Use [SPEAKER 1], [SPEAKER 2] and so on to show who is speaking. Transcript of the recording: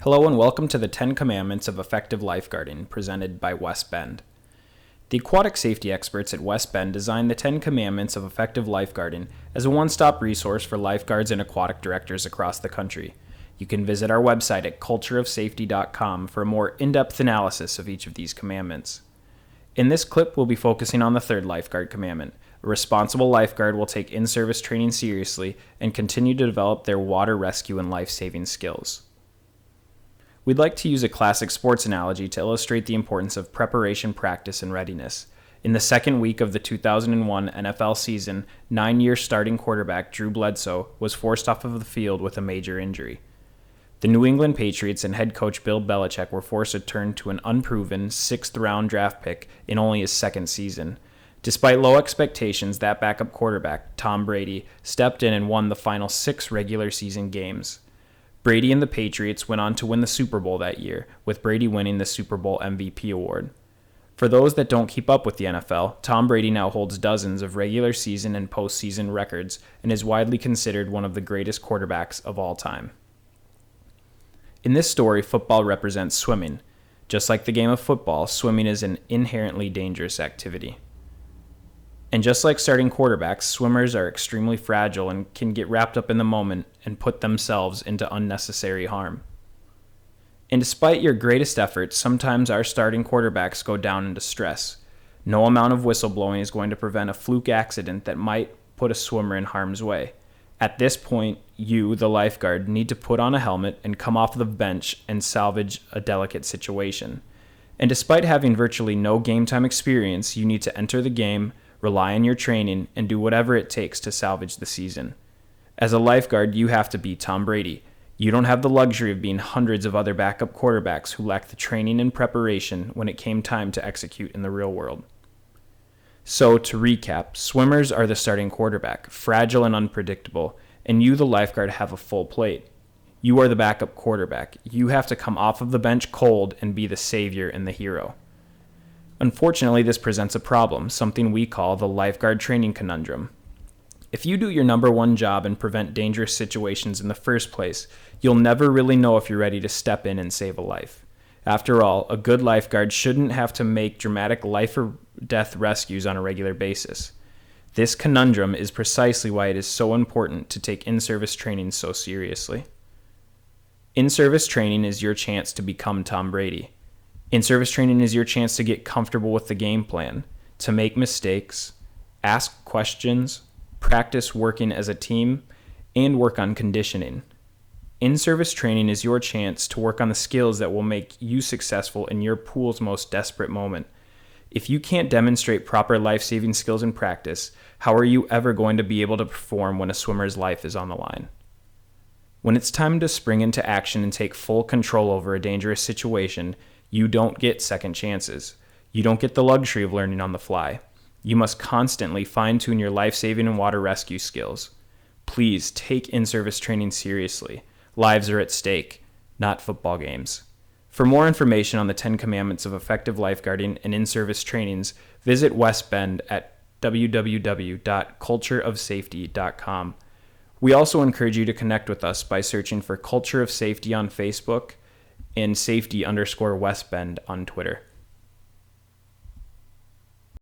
[SPEAKER 1] Hello and welcome to the 10 Commandments of Effective Lifeguarding, presented by West Bend. The aquatic safety experts at West Bend designed the 10 Commandments of Effective Lifeguarding as a one-stop resource for lifeguards and aquatic directors across the country. You can visit our website at cultureofsafety.com for a more in-depth analysis of each of these commandments. In this clip, we'll be focusing on the third lifeguard commandment. A responsible lifeguard will take in-service training seriously and continue to develop their water rescue and life-saving skills. We'd like to use a classic sports analogy to illustrate the importance of preparation, practice, and readiness. In the second week of the 2001 NFL season, 9-year starting quarterback Drew Bledsoe was forced off of the field with a major injury. The New England Patriots and head coach Bill Belichick were forced to turn to an unproven 6th-round draft pick in only his second season. Despite low expectations, that backup quarterback, Tom Brady, stepped in and won the final 6 regular season games. Brady and the Patriots went on to win the Super Bowl that year, with Brady winning the Super Bowl MVP award. For those that don't keep up with the NFL, Tom Brady now holds dozens of regular season and postseason records and is widely considered one of the greatest quarterbacks of all time. In this story, football represents swimming. Just like the game of football, swimming is an inherently dangerous activity. And just like starting quarterbacks, swimmers are extremely fragile and can get wrapped up in the moment and put themselves into unnecessary harm. And despite your greatest efforts, sometimes our starting quarterbacks go down into stress. No amount of whistleblowing is going to prevent a fluke accident that might put a swimmer in harm's way. At this point, you, the lifeguard, need to put on a helmet and come off the bench and salvage a delicate situation. And despite having virtually no game time experience, you need to enter the game, rely on your training, and do whatever it takes to salvage the season. As a lifeguard, you have to be Tom Brady. You don't have the luxury of being hundreds of other backup quarterbacks who lacked the training and preparation when it came time to execute in the real world. So, to recap, swimmers are the starting quarterback, fragile and unpredictable, and you, the lifeguard, have a full plate. You are the backup quarterback. You have to come off of the bench cold and be the savior and the hero. Unfortunately, this presents a problem, something we call the lifeguard training conundrum. If you do your number one job and prevent dangerous situations in the first place, you'll never really know if you're ready to step in and save a life. After all, a good lifeguard shouldn't have to make dramatic life or death rescues on a regular basis. This conundrum is precisely why it is so important to take in-service training so seriously. In-service training is your chance to become Tom Brady. In-service training is your chance to get comfortable with the game plan, to make mistakes, ask questions, practice working as a team, and work on conditioning. In-service training is your chance to work on the skills that will make you successful in your pool's most desperate moment. If you can't demonstrate proper life-saving skills in practice, how are you ever going to be able to perform when a swimmer's life is on the line? When it's time to spring into action and take full control over a dangerous situation, you don't get second chances. You don't get the luxury of learning on the fly. You must constantly fine-tune your life-saving and water rescue skills. Please take in-service training seriously. Lives are at stake, not football games. For more information on the 10 Commandments of Effective Lifeguarding and in-service trainings, visit West Bend at www.cultureofsafety.com. We also encourage you to connect with us by searching for Culture of Safety on Facebook and safety_West Bend on Twitter.